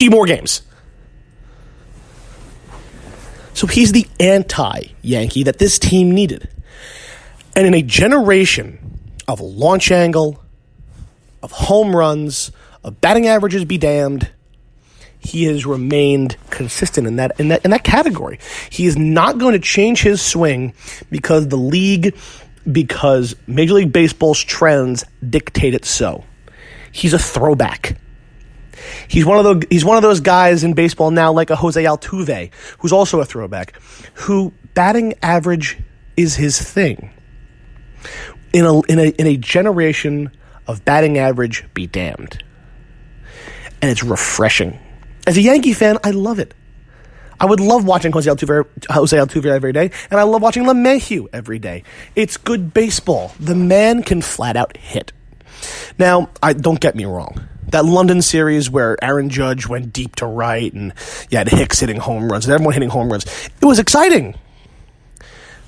more games. So he's the anti-Yankee that this team needed. And in a generation of launch angle, of home runs, of batting averages be damned, he has remained consistent in that category. He is not going to change his swing because because Major League Baseball's trends dictate it so. He's a throwback. He's one of those guys in baseball now, like a Jose Altuve, who's also a throwback, who batting average is his thing. In a generation of batting average be damned. And it's refreshing. As a Yankee fan, I love it. I would love watching Jose Altuve every day, and I love watching LeMahieu every day. It's good baseball. The man can flat out hit. Now, don't get me wrong. That London series where Aaron Judge went deep to right and you had Hicks hitting home runs and everyone hitting home runs, it was exciting.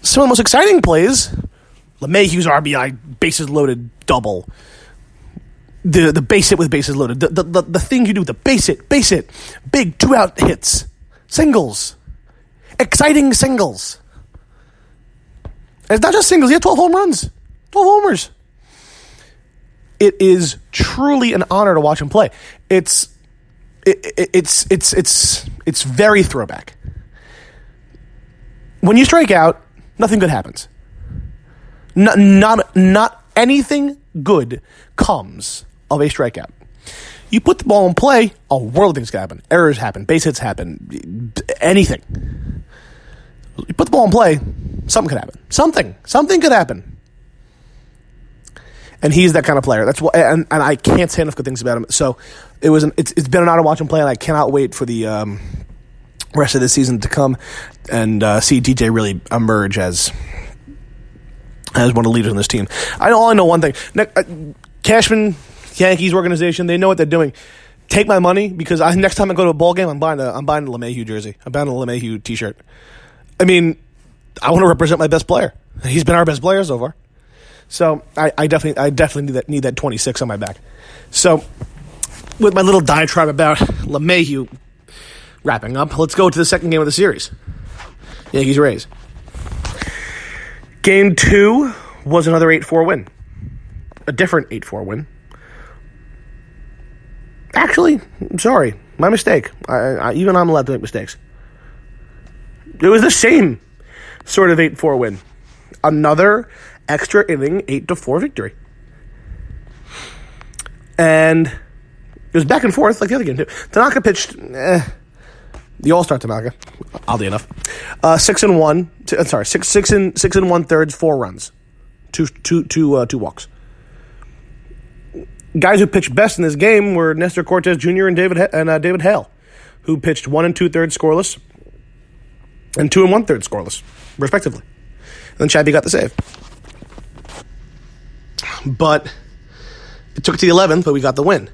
Some of the most exciting plays, LeMahieu's RBI bases loaded double, the base hit with bases loaded, the thing you do, the base hit, big 2-out hits, singles, exciting singles. And it's not just singles, he had 12 home runs, 12 homers. It is truly an honor to watch him play. It's very throwback. When you strike out, nothing good happens. Not anything good comes of a strikeout. You put the ball in play, a world of things can happen. Errors happen, base hits happen, anything. You put the ball in play, something could happen. Something could happen. And he's that kind of player. That's what, and I can't say enough good things about him. So it's been an honor to watch him play, and I cannot wait for the rest of the season to come and see DJ really emerge as one of the leaders on this team. I only know one thing: Cashman, Yankees organization, they know what they're doing. Take my money because next time I go to a ball game, I'm buying a LeMahieu jersey. I'm buying a LeMahieu T-shirt. I mean, I want to represent my best player. He's been our best player so far. So I definitely need that 26 on my back. So with my little diatribe about LeMahieu wrapping up, let's go to the second game of the series. Yankees-Rays. Game 2 was another 8-4 win. A different 8-4 win. Actually, I'm sorry. My mistake. Even I'm allowed to make mistakes. It was the same sort of 8-4 win. Another extra inning 8-4 victory. And it was back and forth like the other game too. Tanaka pitched the All-Star Tanaka, oddly enough. 6 and 1/3, 4 runs. Two walks. Guys who pitched best in this game were Nestor Cortez Jr. and David Hale, who pitched 1 2/3 scoreless and 2 1/3 scoreless, respectively. And then Chappie got the save. But it took to the 11th, but we got the win.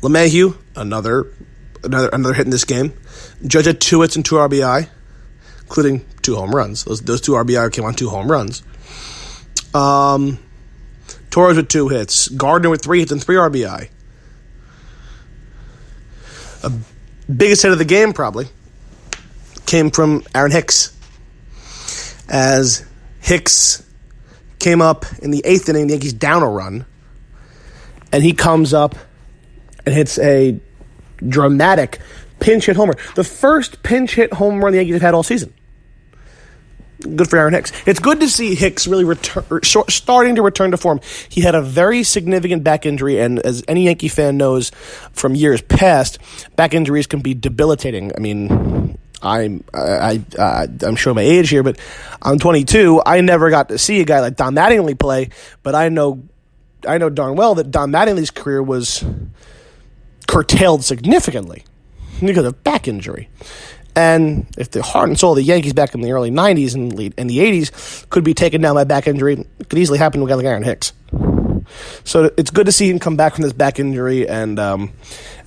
LeMahieu, another hit in this game. Judge had 2 hits and 2 RBI, including 2 home runs. Those 2 RBI came on 2 home runs. Torres with 2 hits. Gardner with 3 hits and 3 RBI. Biggest hit of the game, probably, came from Aaron Hicks. As Hicks came up in the 8th inning, the Yankees down a run, and he comes up and hits a dramatic pinch hit homer. The first pinch hit home run the Yankees have had all season. Good for Aaron Hicks. It's good to see Hicks really starting to return to form. He had a very significant back injury, and as any Yankee fan knows from years past, back injuries can be debilitating. I mean, I'm showing my age here, but I'm 22. I never got to see a guy like Don Mattingly play, but I know darn well that Don Mattingly's career was curtailed significantly because of back injury. And if the heart and soul of the Yankees back in the early 90s and the 80s could be taken down by back injury, it could easily happen to a guy like Aaron Hicks. So it's good to see him come back from this back injury and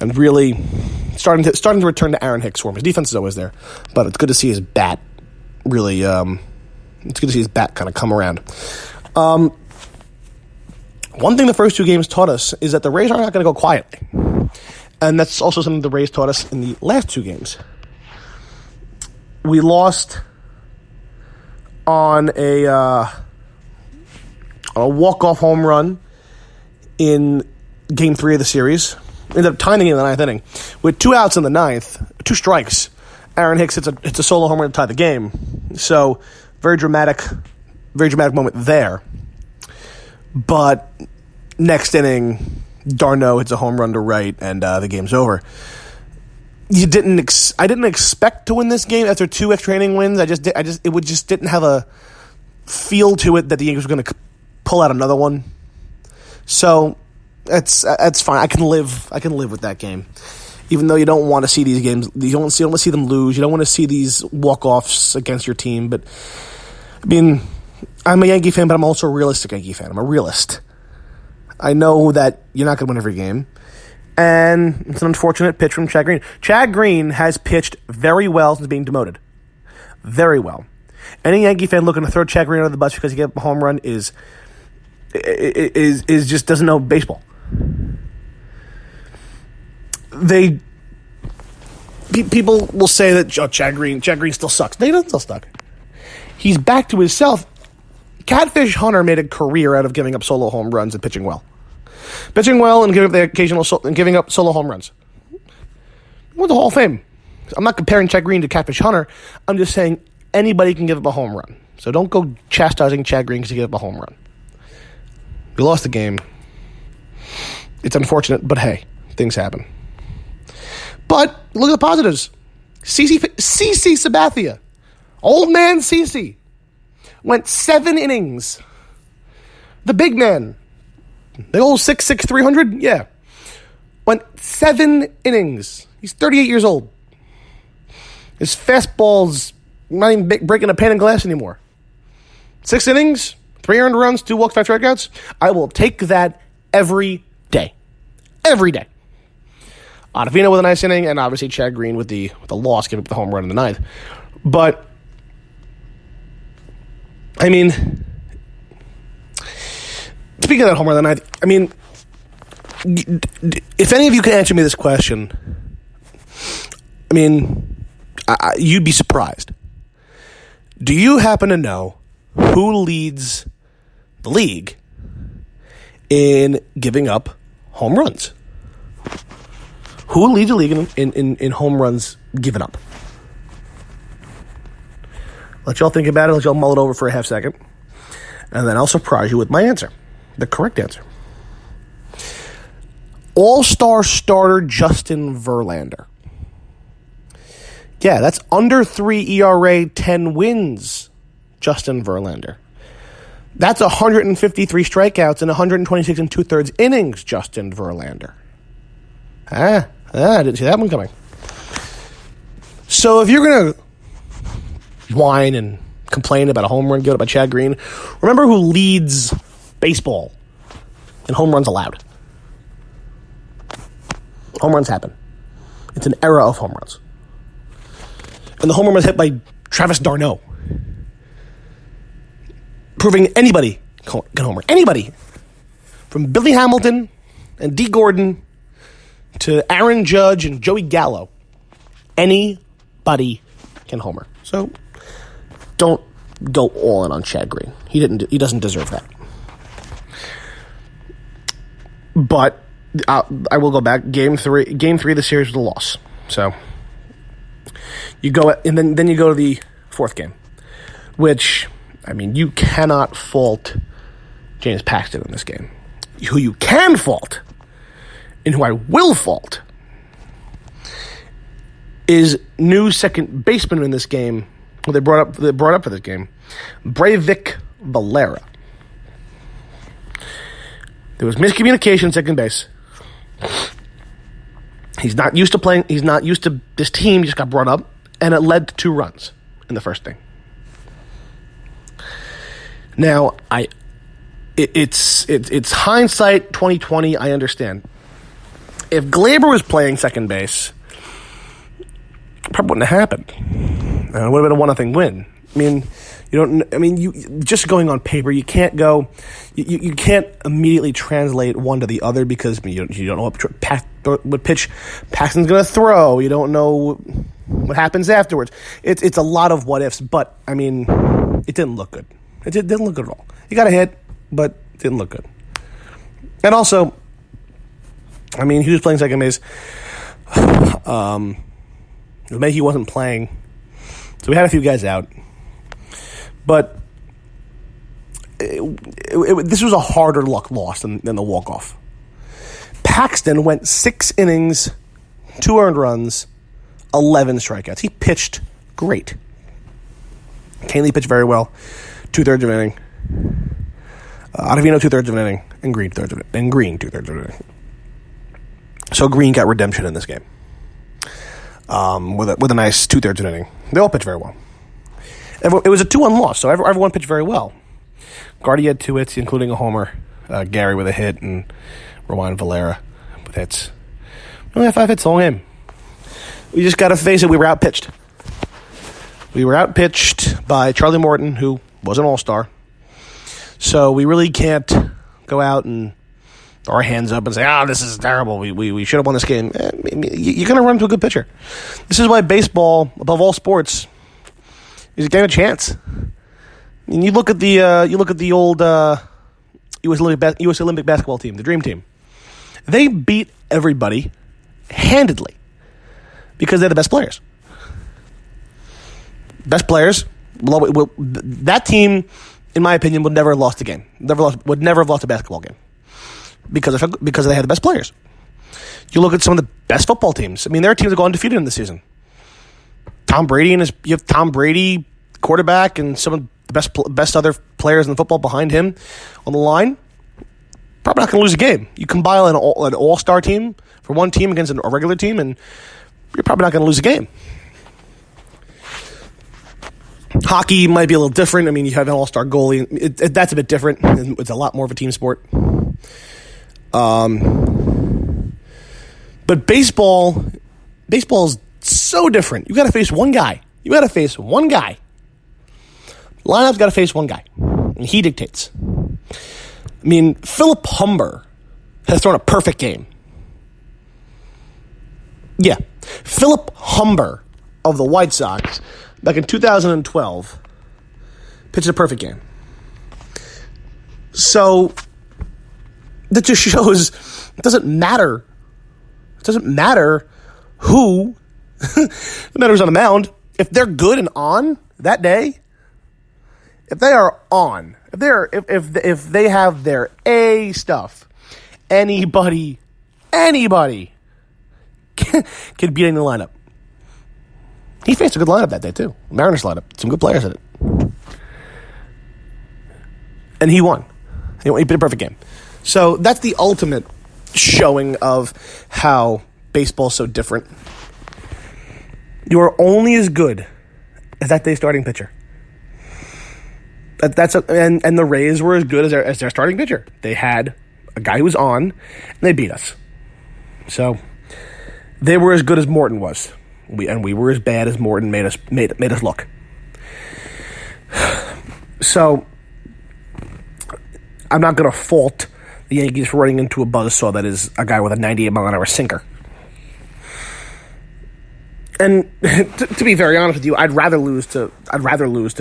really starting to return to Aaron Hicks form. His defense is always there, but it's good to see his bat really. It's good to see his bat kind of come around. One thing the first 2 games taught us is that the Rays are not going to go quietly. And that's also something the Rays taught us in the last 2 games. We lost on a walk-off home run in Game 3 of the series. Ended up tying the game in the 9th inning. With 2 outs in the 9th, 2 strikes, Aaron Hicks hits a solo home run to tie the game. So, very dramatic moment there. But next inning, d'Arnaud hits a home run to right, and the game's over. I didn't expect to win this game after 2 extra inning wins. It just didn't have a feel to it that the Yankees were going to pull out another one. So that's fine. I can live with that game, even though you don't want to see these games. You don't want to see them lose. You don't want to see these walk-offs against your team. But I mean, I'm a Yankee fan, but I'm also a realistic Yankee fan. I'm a realist. I know that you're not going to win every game. And it's an unfortunate pitch from Chad Green. Chad Green has pitched very well since being demoted. Very well. Any Yankee fan looking to throw Chad Green under the bus because he gave up a home run is just doesn't know baseball. People will say that Chad Green still sucks. No, he doesn't still suck. He's back to himself. Catfish Hunter made a career out of giving up solo home runs and pitching well. Pitching well and giving up solo home runs. Went the Hall of Fame. I'm not comparing Chad Green to Catfish Hunter. I'm just saying anybody can give up a home run. So don't go chastising Chad Green because he gave up a home run. We lost the game. It's unfortunate, but hey, things happen. But look at the positives. CC Sabathia. Old man CC. Went 7 innings. The big man. The old 6'6", 300? Yeah. Went 7 innings. He's 38 years old. His fastball's not even breaking a pane of glass anymore. 6 innings, 3 earned runs, 2 walks, 5 strikeouts. I will take that every day. Every day. Ottavino with a nice inning, and obviously Chad Green with the loss, giving up the home run in the 9th. But, I mean, speaking of that home run in the 9th, I mean, if any of you can answer me this question, I mean, you'd be surprised. Do you happen to know who leads the league in giving up home runs? Who leads the league in home runs given up? Let y'all think about it. Let y'all mull it over for a half second. And then I'll surprise you with my answer. The correct answer. All-star starter Justin Verlander. Yeah, that's under 3 ERA, 10 wins, Justin Verlander. That's 153 strikeouts and 126 and 2/3 innings, Justin Verlander. I didn't see that one coming. So if you're going to whine and complain about a home run given up by Chad Green, remember who leads baseball in home runs allowed. Home runs happen. It's an era of home runs. And the home run was hit by Travis d'Arnaud, proving anybody can homer. Anybody. From Billy Hamilton and Dee Gordon to Aaron Judge and Joey Gallo. Anybody can homer. So don't go all in on Chad Green. He doesn't deserve that. But I will go back. Game three of the series was a loss. So you go and then you go to the 4th game, which, I mean, you cannot fault James Paxton in this game. Who you can fault, and who I will fault, is new second baseman in this game, who they brought up for this game, Breivik Valera. There was miscommunication at second base. He's not used to playing. He's not used to this team. He just got brought up, and it led to 2 runs in the first inning. Now, it's hindsight 2020. I understand. If Glaber was playing second base, it probably wouldn't have happened. It would have been a 1-0 win. You just going on paper, you can't go. You can't immediately translate one to the other because you don't know what pitch Paxton's going to throw. You don't know what happens afterwards. It's a lot of what ifs, but it didn't look good. It didn't look good at all. He got a hit, but it didn't look good. And also, he was playing second base. He wasn't playing, so we had a few guys out. But this was a harder luck loss than the walk-off. Paxton went 6 innings, 2 earned runs, 11 strikeouts. He pitched great. Canely pitched very well, 2/3 of an inning. Ottavino 2/3 of an inning, and Green 2/3 of an inning. So Green got redemption in this game with a nice 2/3 of an inning. They all pitched very well. It was a 2-1 loss, so everyone pitched very well. Gardy had 2 hits, including a homer. Gary with a hit, and Rowan Valera with hits. We only had 5 hits the whole game. We just got to face it. We were outpitched. We were outpitched by Charlie Morton, who was an all-star. So we really can't go out and throw our hands up and say, this is terrible. We should have won this game. You're going to run into a good pitcher. This is why baseball, above all sports, is a game of chance. And you look at the old U.S. Olympic basketball team, the Dream Team. They beat everybody handedly because they're the best players. Best players. That team, in my opinion, would never have lost a game. Would never have lost a basketball game because they had the best players. You look at some of the best football teams. There are teams that go undefeated in the season. You have Tom Brady, quarterback, and some of the best other players in the football behind him on the line. Probably not going to lose a game. You combine an all-star team for one team against a regular team, and you're probably not going to lose a game. Hockey might be a little different. You have an all-star goalie. That's a bit different. It's a lot more of a team sport. But baseball is so different. You got to face one guy. Lineup's got to face one guy, and he dictates. Philip Humber has thrown a perfect game. Yeah, Philip Humber of the White Sox back in 2012 pitched a perfect game. So that just shows it doesn't matter. It doesn't matter who. It matters on the mound. If they're good and on that day, if they are on, if they have their A stuff, anybody can beat any lineup. He faced a good lineup that day too. Mariners lineup, some good players in it, and he won. He played a perfect game. So that's the ultimate showing of how baseball's so different. You are only as good as that day's starting pitcher. And the Rays were as good as their starting pitcher. They had a guy who was on, and they beat us. So they were as good as Morton was. We were as bad as Morton made us look. So I'm not going to fault the Yankees for running into a buzzsaw that is a guy with a 98-mile-an-hour sinker. And to be very honest with you, I'd rather lose to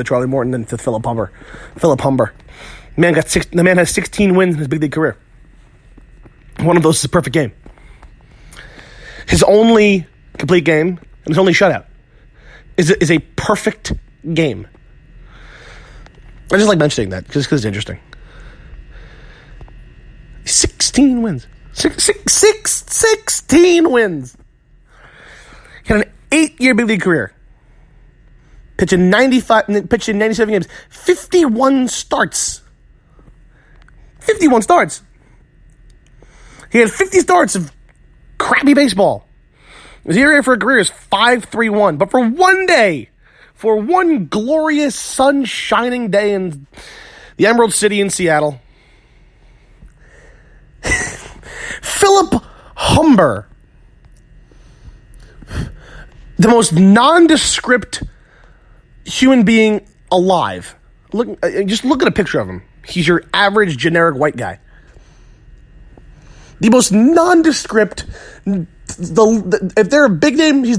Charlie Morton than to Philip Humber. The man has 16 wins in his big league career. One of those is a perfect game. His only complete game and his only shutout is a perfect game. I just like mentioning that just because it's interesting. 16 wins. 16 wins. He had an 8-year big league career. Pitched in 97 games. 51 starts. 51 starts. He had 50 starts of crappy baseball. His ERA for a career is 5.31. But for one day, for one glorious sun-shining day in the Emerald City in Seattle, Philip Humber, the most nondescript human being alive. Just look at a picture of him. He's your average generic white guy. The most nondescript. If they're a big name, he's